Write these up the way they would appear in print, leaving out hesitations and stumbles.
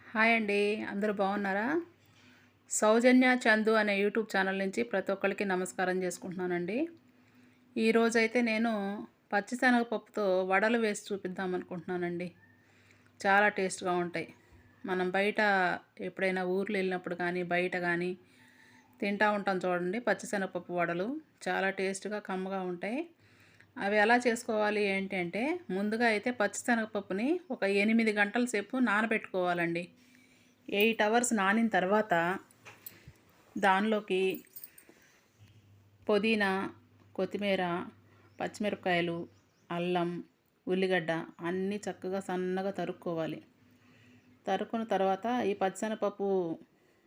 Hi అండి. అందరూ బాగున్నారా? సౌజన్య చందు అనే యూట్యూబ్ ఛానల్ నుంచి ప్రతి ఒక్కరికి నమస్కారం చేసుకుంటున్నానండి. ఈరోజైతే నేను పచ్చిశనగపప్పుతో వడలు వేసి చూపిద్దాం అనుకుంటున్నానండి. చాలా టేస్ట్‌గా ఉంటాయి. మనం బయట ఎప్పుడైనా ఊర్లు వెళ్ళినప్పుడు కానీ, బయట కానీ తింటా ఉంటాం చూడండి పచ్చిశనగపప్పు వడలు. చాలా టేస్ట్‌గా, కమ్మగా ఉంటాయి. అవి ఎలా చేసుకోవాలి ఏంటి అంటే, ముందుగా అయితే పచ్చిశనగపప్పుని ఒక 8 గంటల సేపు నానబెట్టుకోవాలండి. 8 అవర్స్ నానిన తర్వాత దానిలోకి పుదీనా, కొత్తిమీర, పచ్చిమిరపకాయలు, అల్లం, ఉల్లిగడ్డ అన్నీ చక్కగా సన్నగా తరుక్కోవాలి. తరుక్కున్న తర్వాత ఈ పచ్చిశనగపప్పు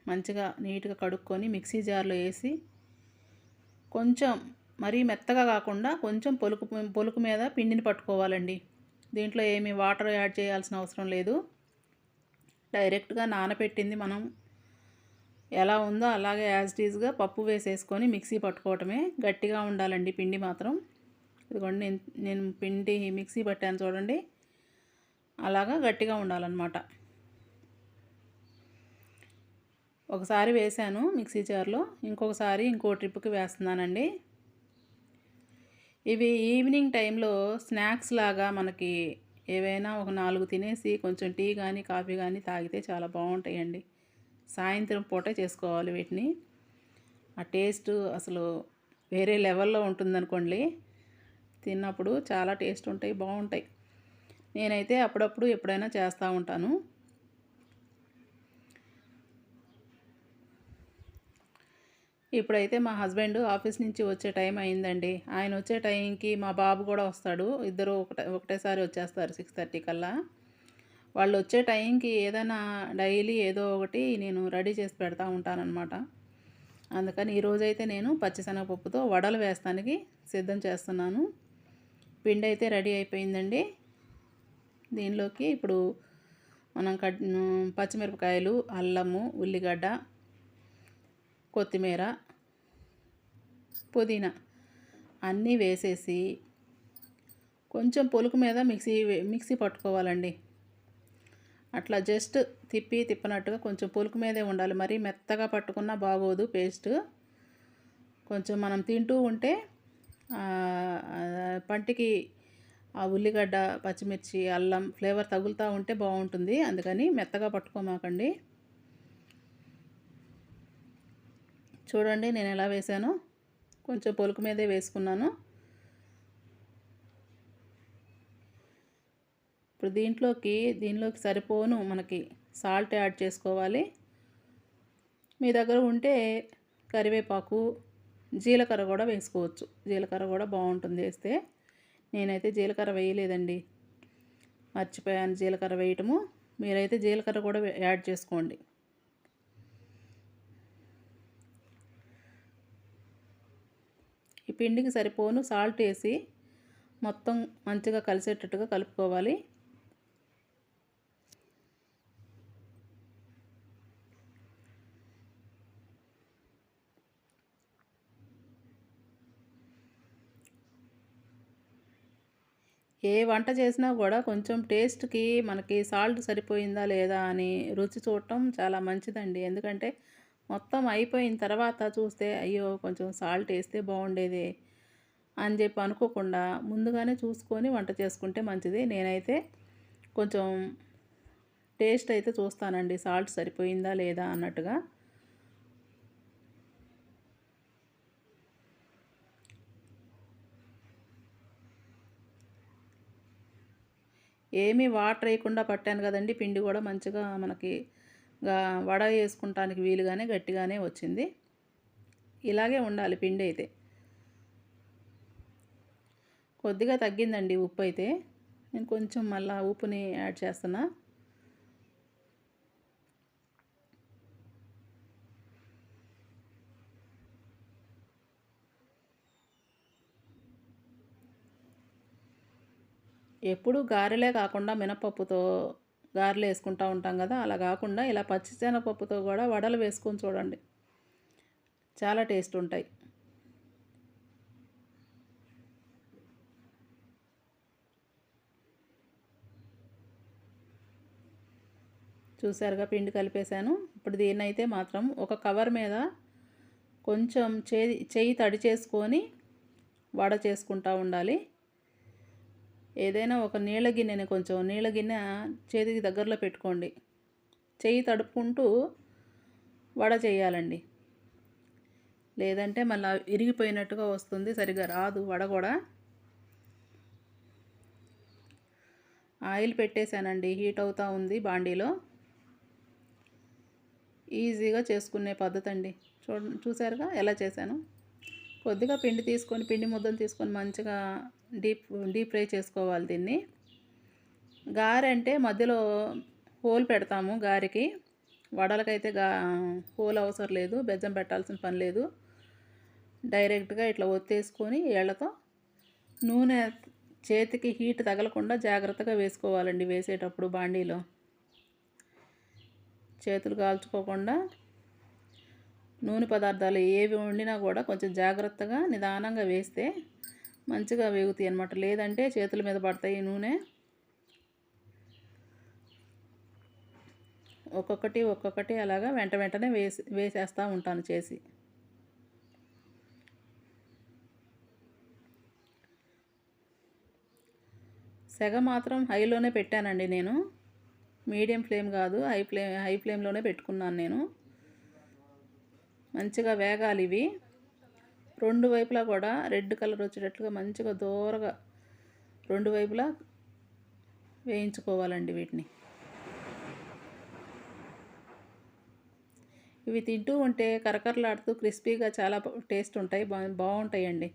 మంచిగా నీట్‌గా కడుక్కొని మిక్సీ జార్‌లో ఏసి కొంచెం మరీ మెత్తగా కాకుండా కొంచెం పొలుకు మీద పిండిని పట్టుకోవాలండి. దీంట్లో ఏమి వాటర్ యాడ్ చేయాల్సిన అవసరం లేదు. డైరెక్ట్‌గా నానబెట్టింది మనం ఎలా ఉందో అలాగే యాజ్ ఇట్ ఈజ్‌గా పప్పు వేసేసుకొని మిక్సీ పట్టుకోవటమే. గట్టిగా ఉండాలండి పిండి మాత్రం. ఇదిగోండి నేను పిండి మిక్సీ పట్టాను చూడండి. అలాగా గట్టిగా ఉండాలన్నమాట. ఒకసారి వేశాను మిక్సీ జార్‌లో. ఇంకొకసారి ఇంకో ట్రిప్‌కి వేస్తున్నానండి. ఇవి ఈవినింగ్ టైంలో స్నాక్స్ లాగా మనకి ఏవైనా ఒక 4 తినేసి కొంచెం టీ కానీ, కాఫీ కానీ తాగితే చాలా బాగుంటాయండి. సాయంత్రం పూటే చేసుకోవాలి వీటిని. ఆ టేస్ట్ అసలు వేరే లెవెల్‌లో ఉంటుందనుకోండి. తిన్నప్పుడు చాలా టేస్ట్ ఉంటాయి, బాగుంటాయి. నేనైతే అప్పుడప్పుడు ఎప్పుడైనా చేస్తూ ఉంటాను. ఇప్పుడైతే మా హస్బెండ్ ఆఫీస్ నుంచి వచ్చే టైం అయిందండి. ఆయన వచ్చే టైంకి మా బాబు కూడా వస్తాడు. ఇద్దరు ఒకటేసారి వచ్చేస్తారు 6:30 కల్లా. వాళ్ళు వచ్చే టైంకి ఏదైనా డైలీ ఏదో ఒకటి నేను రెడీ చేసి పెడతా ఉంటానన్నమాట. అందుకని ఈరోజైతే నేను పచ్చిశనగపప్పుతో వడలు వేస్తానికి సిద్ధం చేస్తున్నాను. పిండి అయితే రెడీ అయిపోయిందండి. దీనిలోకి ఇప్పుడు మనం పచ్చిమిరపకాయలు, అల్లము, ఉల్లిగడ్డ, కొత్తిమీర, పుదీనా అన్నీ వేసేసి కొంచెం పొలుకు మీద మిక్సీ పట్టుకోవాలండి. అట్లా జస్ట్ తిప్పనట్టుగా కొంచెం పొలుకు మీదే ఉండాలి. మరీ మెత్తగా పట్టుకున్నా బాగోదు పేస్ట్. కొంచెం మనం తింటూ ఉంటే పంటికి ఆ ఉల్లిగడ్డ, పచ్చిమిర్చి, అల్లం ఫ్లేవర్ తగులుతూ ఉంటే బాగుంటుంది. అందుకని మెత్తగా పట్టుకోమాకండి. చూడండి నేను ఎలా వేసానో. కొంచెం పొలుకు మీదే వేసుకున్నాను. ఇప్పుడు దీనిలోకి సరిపోను మనకి సాల్ట్ యాడ్ చేసుకోవాలి. మీ దగ్గర ఉంటే కరివేపాకు, జీలకర్ర కూడా వేసుకోవచ్చు. జీలకర్ర కూడా బాగుంటుంది వేస్తే. నేనైతే జీలకర్ర వేయలేదండి, మర్చిపోయాను జీలకర్ర వేయటము. మీరైతే జీలకర్ర కూడా యాడ్ చేసుకోండి. ఈ పిండికి సరిపోను సాల్ట్ వేసి మొత్తం మంచిగా కలిసేటట్టుగా కలుపుకోవాలి. ఏ వంట చేసినా కూడా కొంచెం టేస్ట్‌కి మనకి సాల్ట్ సరిపోయిందా లేదా అని రుచి చూడటం చాలా మంచిదండి. ఎందుకంటే మొత్తం అయిపోయిన తర్వాత చూస్తే అయ్యో కొంచెం సాల్ట్ వేస్తే బాగుండేదే అని చెప్పి అనుకోకుండా ముందుగానే చూసుకొని వంట చేసుకుంటే మంచిది. నేనైతే కొంచెం టేస్ట్ అయితే చూస్తానండి, సాల్ట్ సరిపోయిందా లేదా అన్నట్టుగా. ఏమీ వాటర్ వేయకుండా పట్టాను కదండి. పిండి కూడా మంచిగా మనకి వడ వేసుకుంటానికి వీలుగానే గట్టిగానే వచ్చింది. ఇలాగే ఉండాలి పిండి అయితే. కొద్దిగా తగ్గిందండి ఉప్పు అయితే. నేను కొంచెం మళ్ళీ ఉప్పుని యాడ్ చేస్తున్నా. ఎప్పుడు గారెలే కాకుండా మినపప్పుతో గారెలు వేసుకుంటూ ఉంటాం కదా, అలా కాకుండా ఇలా పచ్చిశనగపప్పుతో కూడా వడలు వేసుకొని చూడండి, చాలా టేస్ట్ ఉంటాయి. చూసారుగా పిండి కలిపేశాను. ఇప్పుడు దీన్నైతే మాత్రం ఒక కవర్ మీద కొంచెం చెయ్యి తడి చేసుకొని వడ చేసుకుంటూ ఉండాలి. ఏదైనా ఒక నీళ్ళ గిన్నెని కొంచెం నీళ్ళ గిన్నె చేతికి దగ్గరలో పెట్టుకోండి. చెయ్యి తడుపుకుంటూ వడ చేయాలండి. లేదంటే మళ్ళీ ఇరిగిపోయినట్టుగా వస్తుంది, సరిగ్గా రాదు వడ కూడా. ఆయిల్ పెట్టేశానండి, హీట్ అవుతూ ఉంది బాండీలో. ఈజీగా చేసుకునే పద్ధతి అండి. చూసారుగా ఎలా చేశాను. కొద్దిగా పిండి తీసుకొని, పిండి ముద్దలు తీసుకొని మంచిగా డీప్ ఫ్రై చేసుకోవాలి దీన్ని. గారె అంటే మధ్యలో హోల్ పెడతాము గారెకి. వడలకైతే హోల్ అవసరం లేదు, బెజ్జం పెట్టాల్సిన పని లేదు. డైరెక్ట్గా ఇట్లా ఒత్తేసుకొని ఏళ్ళతో నూనె చేతికి హీట్ తగలకుండా జాగ్రత్తగా వేసుకోవాలండి. వేసేటప్పుడు బాండీలో చేతులు కాల్చుకోకుండా నూనె పదార్థాలు ఏవి వండినా కూడా కొంచెం జాగ్రత్తగా నిదానంగా వేస్తే మంచిగా వేగుతాయి అన్నమాట. లేదంటే చేతుల మీద పడతాయి నూనె. ఒక్కొక్కటి అలాగా వెంటనే వేసేస్తూ ఉంటాను చేసి. సెగ మాత్రం హైలోనే పెట్టానండి నేను. మీడియం ఫ్లేమ్ కాదు, హై ఫ్లేమ్లోనే పెట్టుకున్నాను నేను. మంచిగా వేగాలి ఇవి. రెండు వైపులా కూడా రెడ్ కలర్ వచ్చేటట్లుగా మంచిగా దూరగా రెండు వైపులా వేయించుకోవాలండి వీటిని. ఇవి తింటూ ఉంటే కరకరలాడుతూ క్రిస్పీగా చాలా టేస్ట్ ఉంటాయి, బాగుంటాయండి.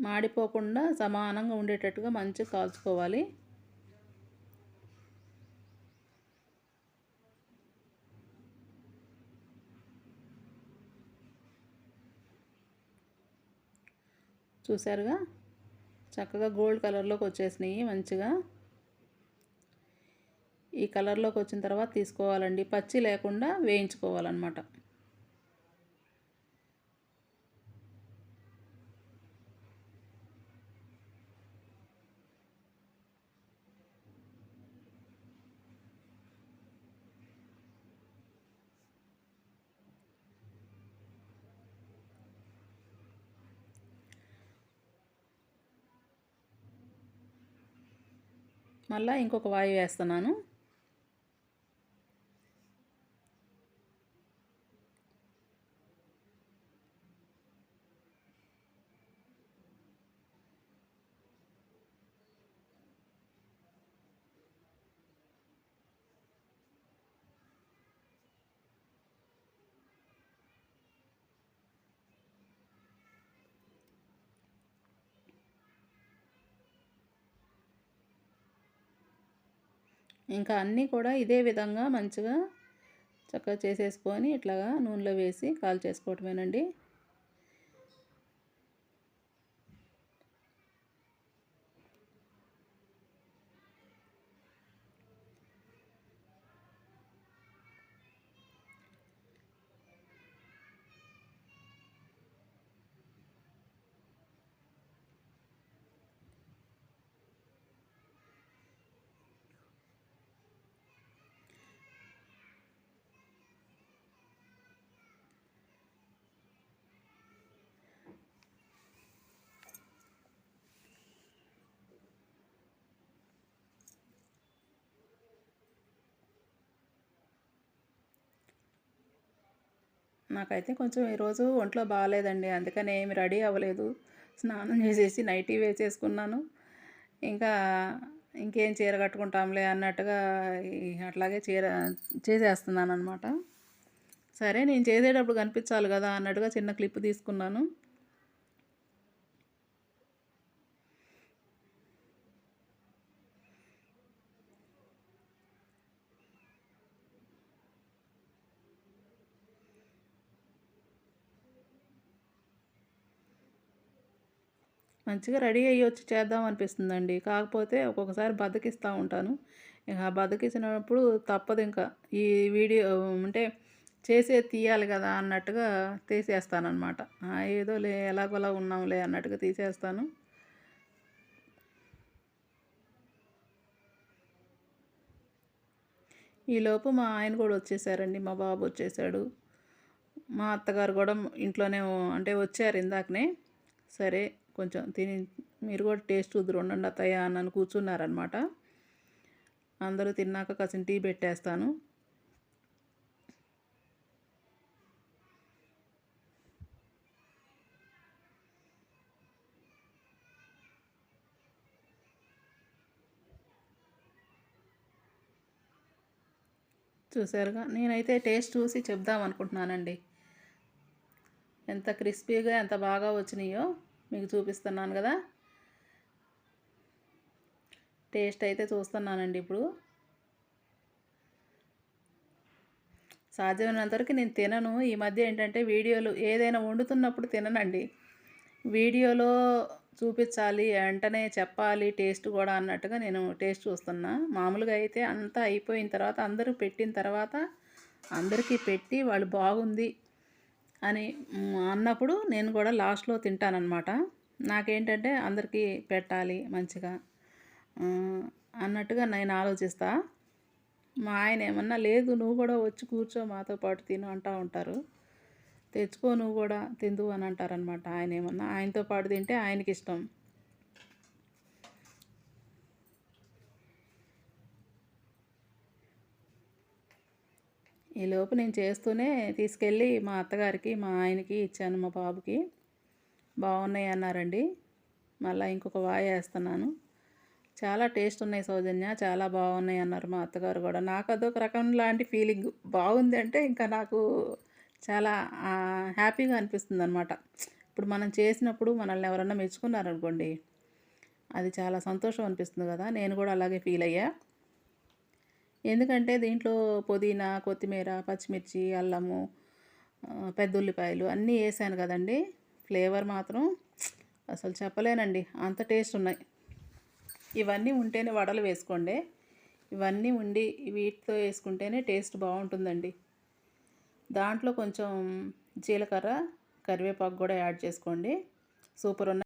మాడిపోకుండా సమానంగా ఉండేటట్టుగా మంచిగా కాల్చుకోవాలి. చూసారుగా చక్కగా గోల్డ్ కలర్లోకి వచ్చేసినాయి మంచిగా. ఈ కలర్లోకి వచ్చిన తర్వాత తీసుకోవాలండి. పచ్చి లేకుండా వేయించుకోవాలన్నమాట. మళ్ళీ ఇంకొక వాయి వేస్తున్నాను. ఇంకా అన్నీ కూడా ఇదే విధంగా మంచిగా చక్కగా చేసేసుకొని ఇట్లాగా నూనెలో వేసి కాల్ చేసుకోవటమేనండి. నాకైతే కొంచెం ఈరోజు ఒంట్లో బాగాలేదండి, అందుకని ఏమి రెడీ అవ్వలేదు. స్నానం చేసేసి నైటీ వేసేసుకున్నాను. ఇంకా ఇంకేం చీర కట్టుకుంటాంలే అన్నట్టుగా అట్లాగే చీర చేసేస్తున్నాను అనమాట. సరే నేను చేసేటప్పుడు కనిపించాలి కదా అన్నట్టుగా చిన్న క్లిప్ తీసుకున్నాను. మంచిగా రెడీ అయ్యి వచ్చి చేద్దాం అనిపిస్తుందండి. కాకపోతే ఒక్కొక్కసారి బద్ధకిస్తూ ఉంటాను. ఇక బద్ధకిచ్చినప్పుడు తప్పదు. ఇంకా ఈ వీడియో అంటే చేసేది తీయాలి కదా అన్నట్టుగా తీసేస్తానన్నమాట. ఏదోలే ఎలాగోలా ఉన్నాంలే అన్నట్టుగా తీసేస్తాను. ఈలోపు మా ఆయన కూడా వచ్చేసారండి. మా బాబు వచ్చేసాడు. మా అత్తగారు కూడా ఇంట్లోనే అంటే వచ్చారు ఇందాకనే. సరే కొంచెం తిని మీరు కూడా టేస్ట్ చూద్దురు ఉండండి అత్తయ్య అని కూర్చున్నారనమాట. అందరూ తిన్నాక కాసిన టీ పెట్టేస్తాను. చూసారుగా, నేనైతే టేస్ట్ చూసి చెప్దాం అనుకుంటున్నానండి. ఎంత క్రిస్పీగా ఎంత బాగా వచ్చినాయో మీకు చూపిస్తున్నాను కదా. టేస్ట్ అయితే చూస్తున్నానండి ఇప్పుడు. సాధ్యమైనంత వరకు నేను తినను. ఈ మధ్య ఏంటంటే వీడియోలు ఏదైనా వండుతున్నప్పుడు తిననండి. వీడియోలో చూపించాలి, వెంటనే చెప్పాలి టేస్ట్ కూడా అన్నట్టుగా నేను టేస్ట్ చూస్తున్నా. మామూలుగా అయితే అంతా అయిపోయిన తర్వాత అందరూ పెట్టిన తర్వాత అందరికీ పెట్టి వాళ్ళు బాగుంది అని అన్నప్పుడు నేను కూడా లాస్ట్లో తింటానన్నమాట. నాకేంటంటే అందరికీ పెట్టాలి మంచిగా అన్నట్టుగా నేను ఆలోచిస్తా. మా ఆయన ఏమన్నా లేదు నువ్వు కూడా వచ్చి కూర్చో మాతో పాటు తిను అంటూ ఉంటారు. తెచ్చుకో నువ్వు కూడా తిందువు అని అంటారనమాట. ఆయన ఏమన్నా ఆయనతో పాటు తింటే ఆయనకి ఇష్టం. ఈలోపు నేను చేస్తూనే తీసుకెళ్ళి మా అత్తగారికి మా ఆయనకి ఇచ్చాను, మా బాబుకి. బాగున్నాయి అన్నారండి. మళ్ళీ ఇంకొక వాయి వేస్తున్నాను. చాలా టేస్ట్ ఉన్నాయి సౌజన్య, చాలా బాగున్నాయి అన్నారు మా అత్తగారు కూడా. నాకు అదొక రకం లాంటి ఫీలింగ్. బాగుంది అంటే ఇంకా నాకు చాలా హ్యాపీగా అనిపిస్తుంది అనమాట. ఇప్పుడు మనం చేసినప్పుడు మనల్ని ఎవరన్నా మెచ్చుకున్నారనుకోండి, అది చాలా సంతోషం అనిపిస్తుంది కదా. నేను కూడా అలాగే ఫీల్ అయ్యా. ఎందుకంటే దీంట్లో పుదీనా, కొత్తిమీర, పచ్చిమిర్చి, అల్లము, పెద్ద ఉల్లిపాయలు అన్నీ వేసాను కదండి. ఫ్లేవర్ మాత్రం అసలు చెప్పలేనండి, అంత టేస్ట్ ఉన్నాయి. ఇవన్నీ ఉంటేనే వడలు వేసుకోండి. ఇవన్నీ ఉండి వీటితో వేసుకుంటేనే టేస్ట్ బాగుంటుందండి. దాంట్లో కొంచెం జీలకర్ర, కరివేపాకు కూడా యాడ్ చేసుకోండి. సూపర్ ఉన్నాయి.